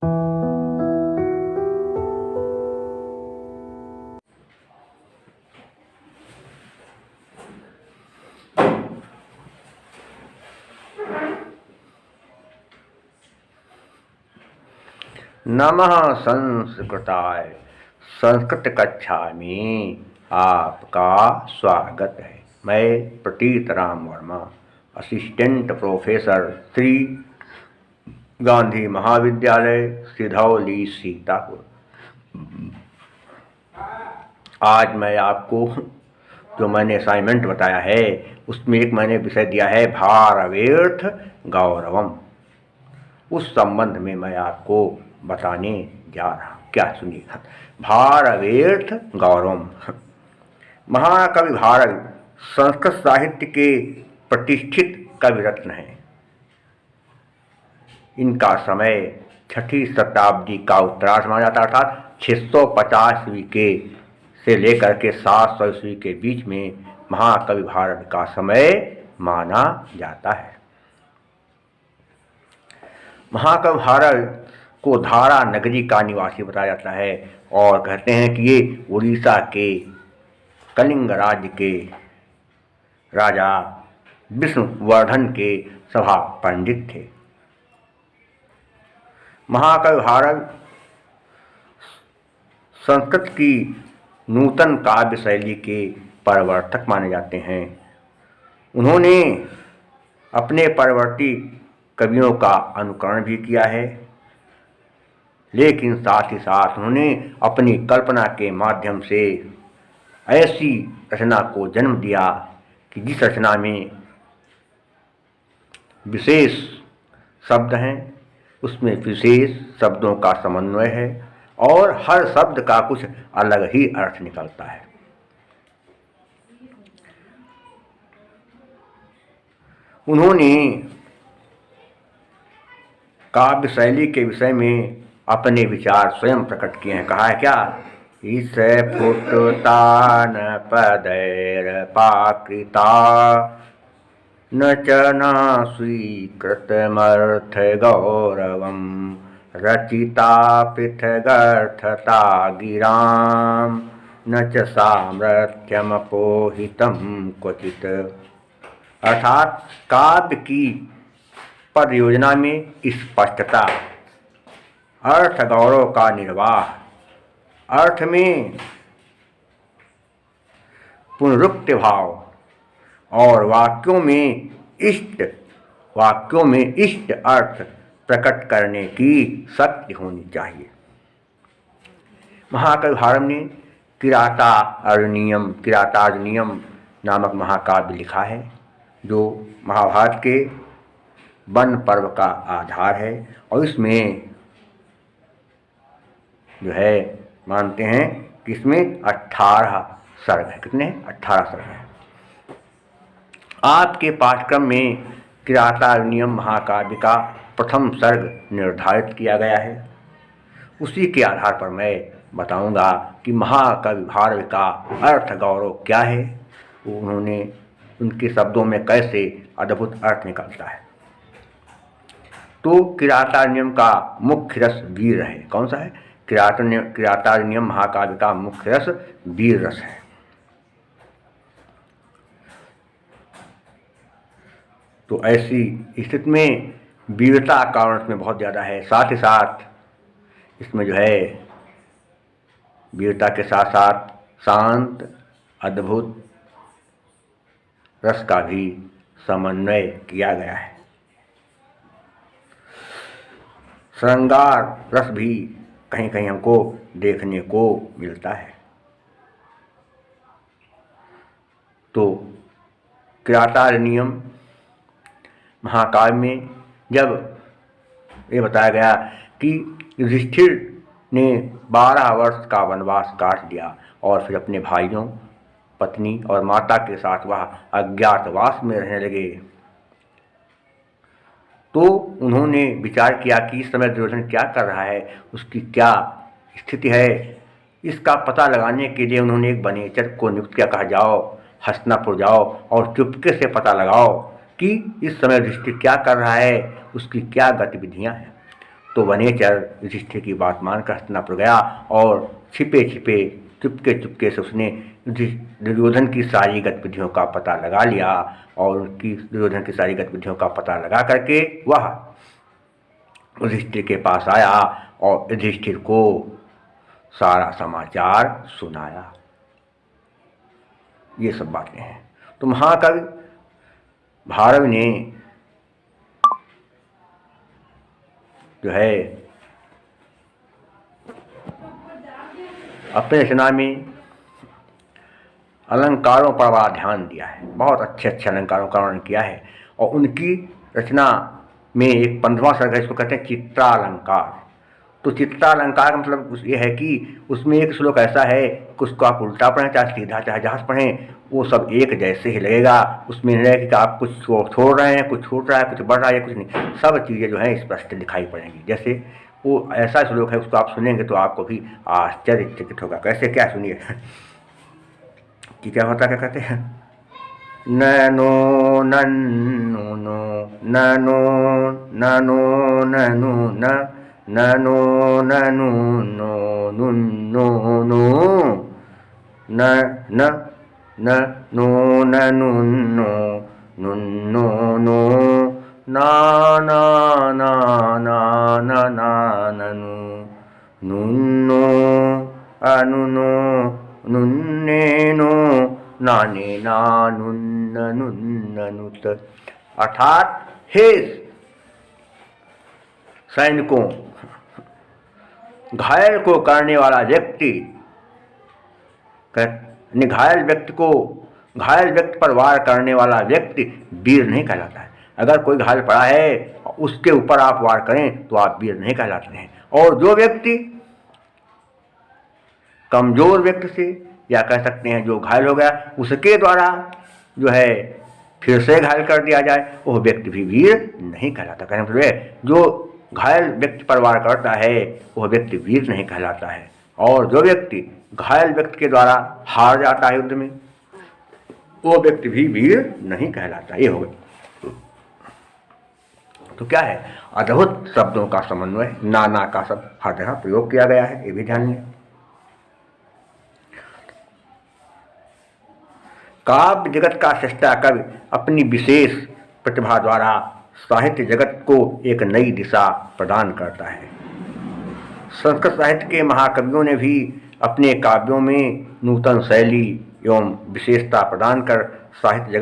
नमः संस्कृताय। संस्कृत कक्षा में आपका स्वागत है। मैं प्रतीत राम वर्मा, असिस्टेंट प्रोफेसर, श्री गांधी महाविद्यालय, सिधौली, सीतापुर। आज मैं आपको जो मैंने असाइनमेंट बताया है उसमें एक मैंने विषय दिया है भारवेर्थ गौरवम। उस संबंध में मैं आपको बताने जा रहा हूँ। क्या सुनिए। भारवेर्थ गौरवम। महाकवि भारवी संस्कृत साहित्य के प्रतिष्ठित कवि रत्न हैं। इनका समय 6ठी शताब्दी का उत्तरार्ध माना जाता है, अर्थात 650 ईस्वी के से लेकर के 700 ईस्वी के बीच में महाकवि भारवी का समय माना जाता है। महाकवि भारवी को धारा नगरी का निवासी बताया जाता है और कहते हैं कि ये उड़ीसा के कलिंग राज्य के राजा विष्णुवर्धन के सभा पंडित थे। महाकवि भारवी संस्कृत की नूतन काव्य शैली के प्रवर्तक माने जाते हैं। उन्होंने अपने परवर्ती कवियों का अनुकरण भी किया है, लेकिन साथ ही साथ उन्होंने अपनी कल्पना के माध्यम से ऐसी रचना को जन्म दिया कि जिस रचना में विशेष शब्द हैं, उसमें विशेष शब्दों का समन्वय है और हर शब्द का कुछ अलग ही अर्थ निकलता है। उन्होंने काव्य शैली के विषय में अपने विचार स्वयं प्रकट किए हैं। कहा है क्या? इस फुटता न पदैर पाकृता न च न स्वीकृतमर्थ गौरवम रचिता पृथगर्थता गिराम न च सामर्थ्यमपोहितम क्वचित। अर्थात काव्य की पद योजना में स्पष्टता, अर्थ गौरव का निर्वाह, अर्थ में पुनरुक्ति भाव और वाक्यों में इष्ट अर्थ प्रकट करने की शक्ति होनी चाहिए। महाकवि भारवी ने किरातार्जुनीयम नामक महाकाव्य लिखा है, जो महाभारत के वन पर्व का आधार है और इसमें जो है मानते हैं कि इसमें 18 सर्ग है। कितने? 18 सर्ग है। आपके पाठ्यक्रम में किरातार्जुनीयम महाकाव्य का प्रथम सर्ग निर्धारित किया गया है। उसी के आधार पर मैं बताऊंगा कि महाकवि भारवी का अर्थ गौरव क्या है, उन्होंने उनके शब्दों में कैसे अद्भुत अर्थ निकलता है। तो किरातार्जुनीयम का मुख्य रस वीर है। कौन सा है? किरातार्जुनीयम महाकाव्य का मुख्य रस वीर रस है। तो ऐसी स्थिति में वीरता का इसमें बहुत ज़्यादा है। साथ ही साथ इसमें जो है वीरता के साथ साथ शांत अद्भुत रस का भी समन्वय किया गया है। श्रृंगार रस भी कहीं कहीं हमको देखने को मिलता है। तो किरातार्जुनीयम महाकाव्य में जब ये बताया गया कि युधिष्ठिर ने 12 वर्ष का वनवास काट दिया और फिर अपने भाइयों, पत्नी और माता के साथ वह अज्ञातवास में रहने लगे, तो उन्होंने विचार किया कि इस समय दुर्योधन क्या कर रहा है, उसकी क्या स्थिति है। इसका पता लगाने के लिए उन्होंने एक वनेचर को नियुक्त किया। कहा, जाओ हस्तिनापुर जाओ और चुपके से पता लगाओ कि इस समय युधिष्ठिर क्या कर रहा है, उसकी क्या गतिविधियां हैं। तो वनेचर युधिष्ठिर की बात मानकर हस्तिनापुर गया और छिपे छिपे चुपके चुपके से उसने दुर्योधन की सारी गतिविधियों का पता लगा लिया और दुर्योधन की सारी गतिविधियों का पता लगा करके वह युधिष्ठिर के पास आया और युधिष्ठिर को सारा समाचार सुनाया। ये सब बातें हैं। तो महाकवि भारव ने जो है अपने रचना में अलंकारों पर बड़ा ध्यान दिया है। बहुत अच्छे अच्छे अलंकारों का वर्णन किया है और उनकी रचना में एक 15वां सर्ग है, इसको कहते हैं चित्रालंकार। तो चित्रालंकार का मतलब ये है कि उसमें एक श्लोक ऐसा है कि उसको आप उल्टा पढ़ें चाहे सीधा चाहे जहाँ से पढ़ें वो सब एक जैसे ही लगेगा। उसमें नहीं है कि आप कुछ छोड़ रहे हैं, कुछ छूट रहा है, कुछ बढ़ रहा है, कुछ नहीं, सब चीज़ें जो हैं स्पष्ट दिखाई पड़ेंगी। जैसे वो ऐसा श्लोक है, उसको आप सुनेंगे तो आपको भी आश्चर्यचकित होगा। कैसे, क्या सुनिए कि क्या होता, क्या कहते हैं, ननो नन्नु नो ननो ननो ननु न ननो ननु नो नुन्नो नो न न न नो ननु नो नुन्नो नो ना ना ना ना ना ना ननु नुन्नो अनुनो नुन्ने नो नाने ना नुन्न नुन्ननुत। अर्थात हे सैनिकों, घायल को करने वाला व्यक्ति, घायल व्यक्ति पर वार करने वाला व्यक्ति वीर नहीं कहलाता है। अगर कोई घायल पड़ा है उसके ऊपर आप वार करें तो आप वीर नहीं कहलाते हैं। और जो व्यक्ति कमजोर व्यक्ति से, या कह सकते हैं जो घायल हो गया, उसके द्वारा जो है फिर से घायल कर दिया जाए, वह व्यक्ति भी वीर नहीं कहलाता। कहने मतलब है जो घायल व्यक्ति पर वार करता है वह व्यक्ति वीर नहीं कहलाता है। और जो व्यक्ति घायल व्यक्ति के द्वारा हार जाता है युद्ध में, वो व्यक्ति भी वीर नहीं कहलाता। ये हो गया। तो क्या है, अद्भुत शब्दों का समन्वय, नाना का शब्द हर जगह प्रयोग किया गया है, ये भी ध्यान दें। काव्य जगत का श्रेष्ठा कवि अपनी विशेष प्रतिभा द्वारा साहित्य जगत को एक नई दिशा प्रदान करता है। संस्कृत साहित्य के महाकवियों ने भी अपने काव्यों में नूतन शैली एवं विशेषता प्रदान कर साहित्य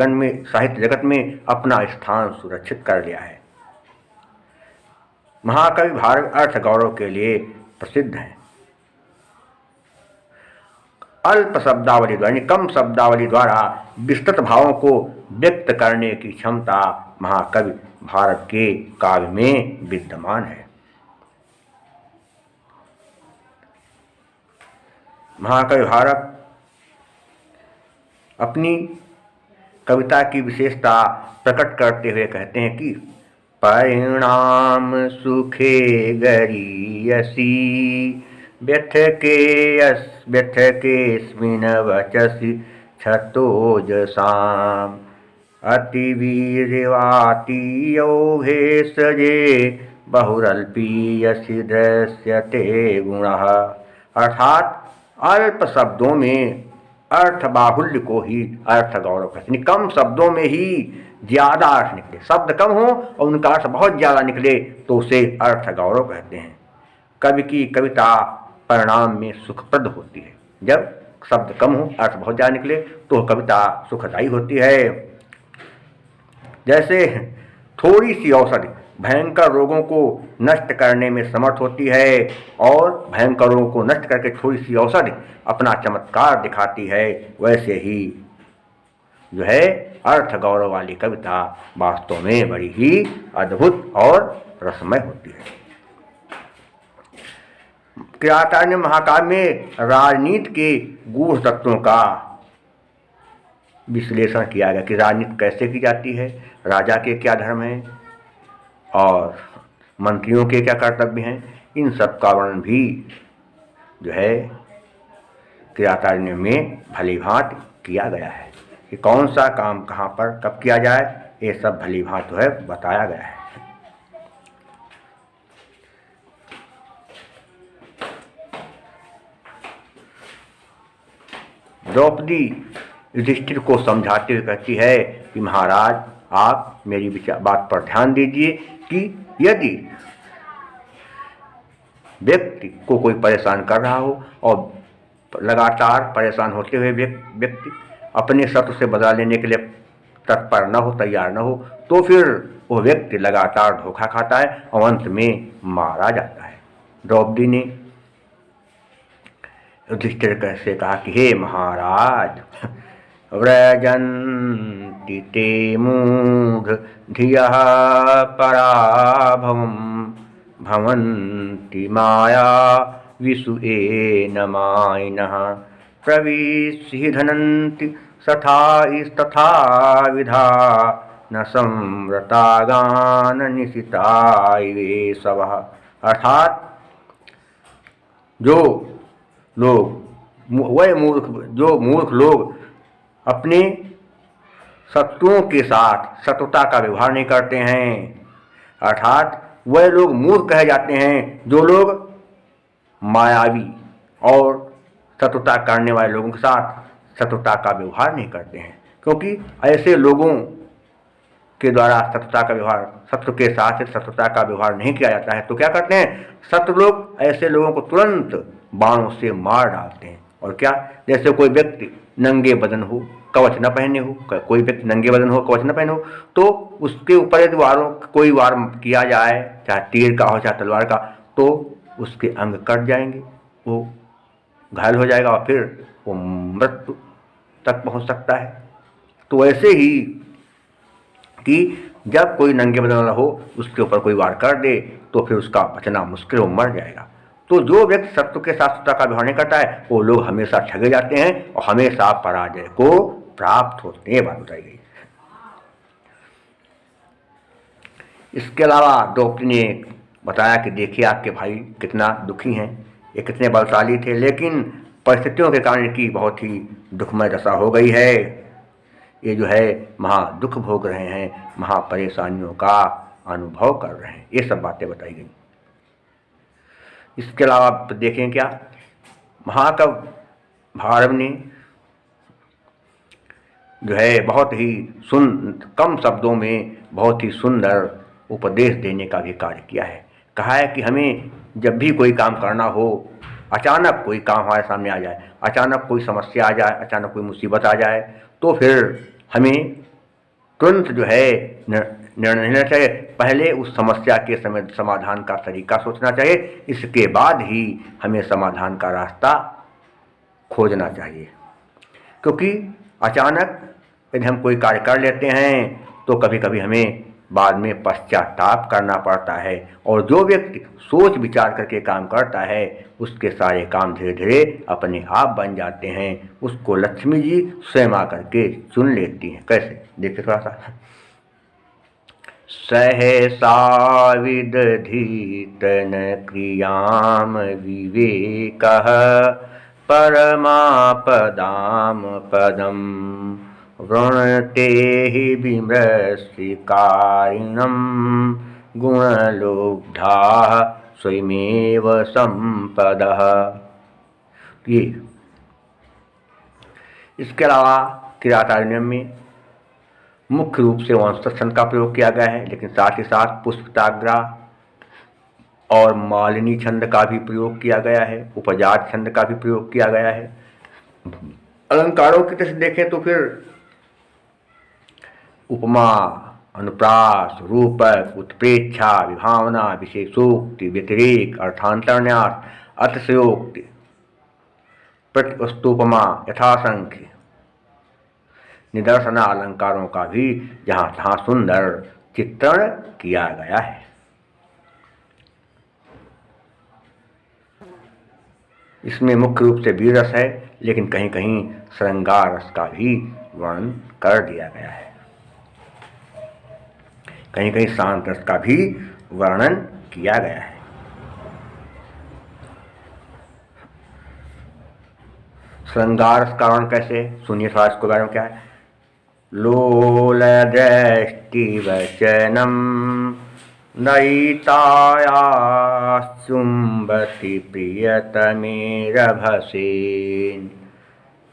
जगत में अपना स्थान सुरक्षित कर लिया है। महाकवि भारव अर्थ गौरव के लिए प्रसिद्ध हैं। अल्प शब्दावली द्वारा, कम शब्दावली द्वारा विस्तृत भावों को व्यक्त करने की क्षमता महाकवि भारत के काव्य में विद्यमान है। महाकवि भारत अपनी कविता की विशेषता प्रकट करते हुए कहते हैं कि परिणाम सुखे गरीयसी व्यथ के स्मिन वचसि छतोजसाम अति वीर्यवाती योगे सजे बहुरल्पीयसि दृश्यते गुणः। अर्थात अल्प शब्दों में अर्थ बाहुल्य को ही अर्थ गौरव कहते हैं। कम शब्दों में ही ज्यादा अर्थ निकले, शब्द कम हो और उनका अर्थ बहुत ज्यादा निकले तो उसे अर्थ गौरव कहते हैं। कवि की कविता परिणाम में सुखप्रद होती है। जब शब्द कम हो, अर्थ बहुत ज्यादा निकले तो कविता सुखदायी होती है। जैसे थोड़ी सी औषधि भयंकर रोगों को नष्ट करने में समर्थ होती है और भयंकर रोगों को नष्ट करके थोड़ी सी औषधि अपना चमत्कार दिखाती है, वैसे ही जो है अर्थ गौरव वाली कविता वास्तव में बड़ी ही अद्भुत और रसमय होती है। किरातार्जुनीय महाकाव्य में राजनीति के गूढ़ तत्वों का विश्लेषण किया गया कि राजनीति कैसे की जाती है, राजा के क्या धर्म हैं और मंत्रियों के क्या कर्तव्य हैं। इन सब का वर्णन भी जो है किरातार्जुनीय में भली भांति किया गया है कि कौन सा काम कहाँ पर कब किया जाए, ये सब भली भांति है बताया गया है। द्रौपदी युधिष्ठिर को समझाते हुए कहती है कि महाराज आप मेरी बात पर ध्यान दीजिए कि यदि व्यक्ति को कोई परेशान कर रहा हो और लगातार परेशान होते हुए व्यक्ति अपने शत्रु से बदला लेने के लिए तत्पर न हो, तैयार न हो, तो फिर वो व्यक्ति लगातार धोखा खाता है और अंत में मारा जाता है। द्रौपदी ने युधिष्ठिर से कहा कि हे महाराज, व्रजन्ति ते मूढ़ धियः पराभवम् भवन्ति माया विसुएन मायिनः प्रविश्य धनन्ति तथा विधा न संव्रतागान निशिताये सवः। अर्थात जो मूर्ख लोग अपने शत्रुओं के साथ शत्रुता का व्यवहार नहीं करते हैं, अर्थात वह लोग मूर्ख कहे जाते हैं जो लोग मायावी और शत्रुता करने वाले लोगों के साथ शत्रुता का व्यवहार नहीं करते हैं। क्योंकि ऐसे लोगों के द्वारा शत्रु के साथ शत्रुता का व्यवहार नहीं किया जाता है, तो क्या करते हैं, शत्रु लोग ऐसे लोगों को तुरंत बाणों से मार डालते हैं। और क्या, जैसे कोई व्यक्ति नंगे बदन हो, कवच न पहने हो, कोई व्यक्ति नंगे बदन हो, कवच न पहने हो, तो उसके ऊपर यदि कोई वार किया जाए, चाहे तीर का हो चाहे तलवार का, तो उसके अंग कट जाएंगे, वो घायल हो जाएगा और फिर वो मृत्यु तक पहुंच सकता है। तो ऐसे ही कि जब कोई नंगे बदन वाला हो, उसके ऊपर कोई वार कर दे तो फिर उसका बचना मुश्किल, वो मर जाएगा। तो जो व्यक्ति शत्रु के साथ शत्रुता का व्यवहार नहीं करता है, वो लोग हमेशा ठगे जाते हैं और हमेशा पराजय को प्राप्त होते हैं। बात बताई गई। इसके अलावा द्रौपदी ने बताया कि देखिए आपके भाई कितना दुखी हैं, ये कितने बलशाली थे, लेकिन परिस्थितियों के कारण इनकी बहुत ही दुखमय दशा हो गई है। ये जो है महा दुख भोग रहे हैं, महा परेशानियों का अनुभव कर रहे हैं। ये सब बातें बताई गई। इसके अलावा आप देखें क्या, महाकवि भारव ने जो है बहुत ही कम शब्दों में बहुत ही सुंदर उपदेश देने का भी कार्य किया है। कहा है कि हमें जब भी कोई काम करना हो, अचानक कोई काम हमारे सामने आ जाए, अचानक कोई समस्या आ जाए, अचानक कोई मुसीबत आ जाए, तो फिर हमें तुरंत जो है निर्णय लेना चाहिए। पहले उस समस्या के समाधान का तरीका सोचना चाहिए, इसके बाद ही हमें समाधान का रास्ता खोजना चाहिए। क्योंकि अचानक यदि हम कोई कार्य कर लेते हैं तो कभी कभी हमें बाद में पश्चाताप करना पड़ता है, और जो व्यक्ति सोच विचार करके काम करता है उसके सारे काम धीरे धीरे अपने आप बन जाते हैं। उसको लक्ष्मी जी स्वयं आकर के चुन लेती हैं। कैसे, देखिए थोड़ा सा। सहसा विदधीतन क्रियाम विवेकः परमापदाम पदम वृणते हि विमृश्रिकारिणं गुणलोब्धाः स्वयमेव संपदः। ये इसके अलावा किरातारण्यम में मुख्य रूप से वंशज छंद का प्रयोग किया गया है, लेकिन साथ ही साथ पुष्पताग्रा और मालिनी छंद का भी प्रयोग किया गया है, उपजात छंद का भी प्रयोग किया गया है। अलंकारों की तरह देखें तो फिर उपमा, अनुप्रास, रूपक, उत्प्रेक्षा, विभावना, विशेषोक्ति, व्यतिरेक, अर्थांतरन्यास, अतिशयोक्ति, प्रतिवस्तुपमा, यथासंख्य, निदर्शना अलंकारों का भी जहाँ तहाँ सुंदर चित्रण किया गया है। इसमें मुख्य रूप से वीर रस है, लेकिन कहीं कहीं श्रृंगार रस का भी वर्णन कर दिया गया है, कहीं कहीं शांत रस का भी वर्णन किया गया है। श्रृंगार रस का वर्णन कैसे, सुनिए थोड़ा इसको बारे में क्या है। लोल दृष्टि वचनम नयिताया चुंबति प्रियतमेरभसेन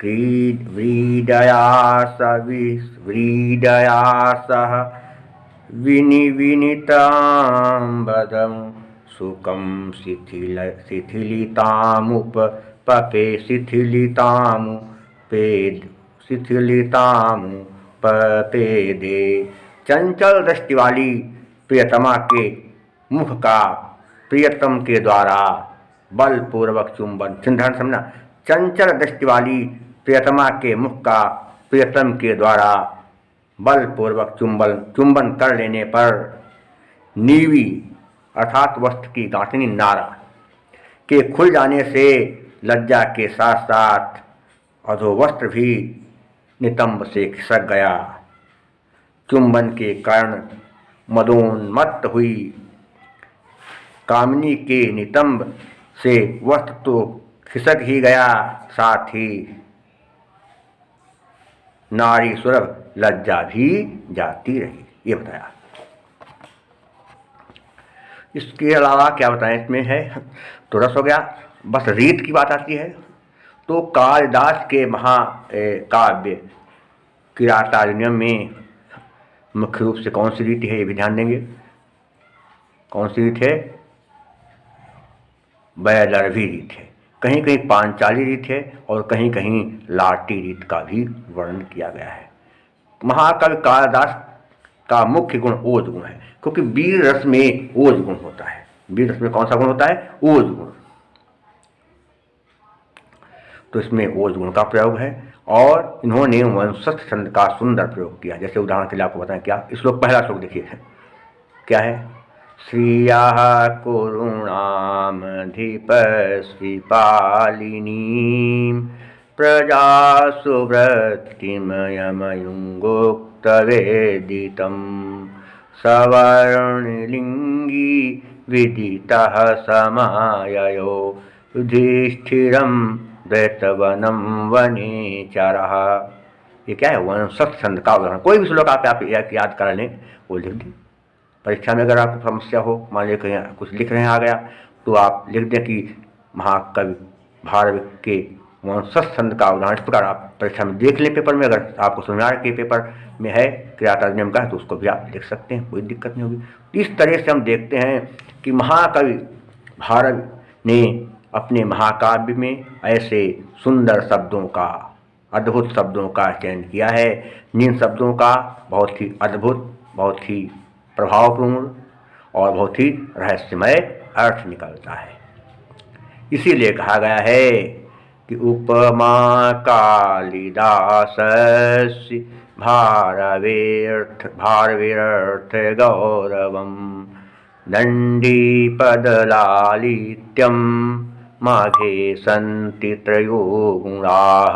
व्रीडया सह विनिविनिताम्बदं सुखं शिथिलितामुपपपे शिथिलितामुपपेदे। चंचल दृष्टि वाली प्रियतमा के मुख का प्रियतम के द्वारा बलपूर्वक चुंबन। ध्यान समझना, चंचल दृष्टि वाली प्रियतमा के मुख का प्रियतम के द्वारा बलपूर्वक चुंबन कर लेने पर नीवी अर्थात वस्त्र की गांठनी नारा के खुल जाने से लज्जा के साथ साथ अधोवस्त्र भी नितंब से खिसक गया। चुंबन के कारण मदोन्मत्त हुई कामिनी के नितंब से वस्त्र तो खिसक ही गया, साथ ही नारी सुलभ लज्जा भी जाती रही। ये बताया। इसके अलावा क्या बताएं इसमें है, तो रस हो गया। बस रीत की बात आती है तो कालिदास के महाकाव्य किरातार्जुनीयम में मुख्य रूप से कौन सी रीत है ये भी ध्यान देंगे। कौन सी रीत है? वैदर्भी रीत है। कहीं कहीं पांचाली रीत है और कहीं कहीं लाटी रीत का भी वर्णन किया गया है। महाकवि कालिदास का मुख्य गुण ओज गुण है, क्योंकि वीर रस में ओज गुण होता है। वीर रस में कौन सा गुण होता है? ओज गुण। तो इसमें ओज गुण का प्रयोग है और इन्होंने वंशस्थ छंद का सुंदर प्रयोग किया। जैसे उदाहरण के लिए आपको बताएं, क्या श्लोक, पहला श्लोक देखिए क्या है। श्रियः कुरुणामधिपश्रिपालिनीं प्रजासुवृत्तिमयमयुङ्गोक्तवेदितं सवर्णलिङ्गी विदितः समाययो युधिष्ठिरं दैतवनं वनेचरः। ये क्या है? वंशस्थ छंद का उदाहरण। कोई भी श्लोक आप याद कर लें, वो लिख दें। परीक्षा में अगर आपको समस्या हो, मान लीजिए कहीं कुछ लिख रहे हैं आ गया, तो आप लिख दें कि महाकवि भारवी के वंशस्थ छंद का उदाहरण। इस प्रकार आप परीक्षा में देख लें पेपर में। अगर आपको सुनार के पेपर में है किरातार्जुनीयम का, तो उसको भी आप लिख सकते हैं, कोई दिक्कत नहीं होगी। इस तरह से हम देखते हैं कि महाकवि भारवी ने अपने महाकाव्य में ऐसे सुंदर शब्दों का, अद्भुत शब्दों का चयन किया है, जिन शब्दों का बहुत ही अद्भुत, बहुत ही प्रभावपूर्ण और बहुत ही रहस्यमय अर्थ निकलता है। इसीलिए कहा गया है कि उपमा कालिदासस्य भारवेर्थ गौरवं दण्डीपदलालित्यं माघे सन्ति त्रयो गुणाः।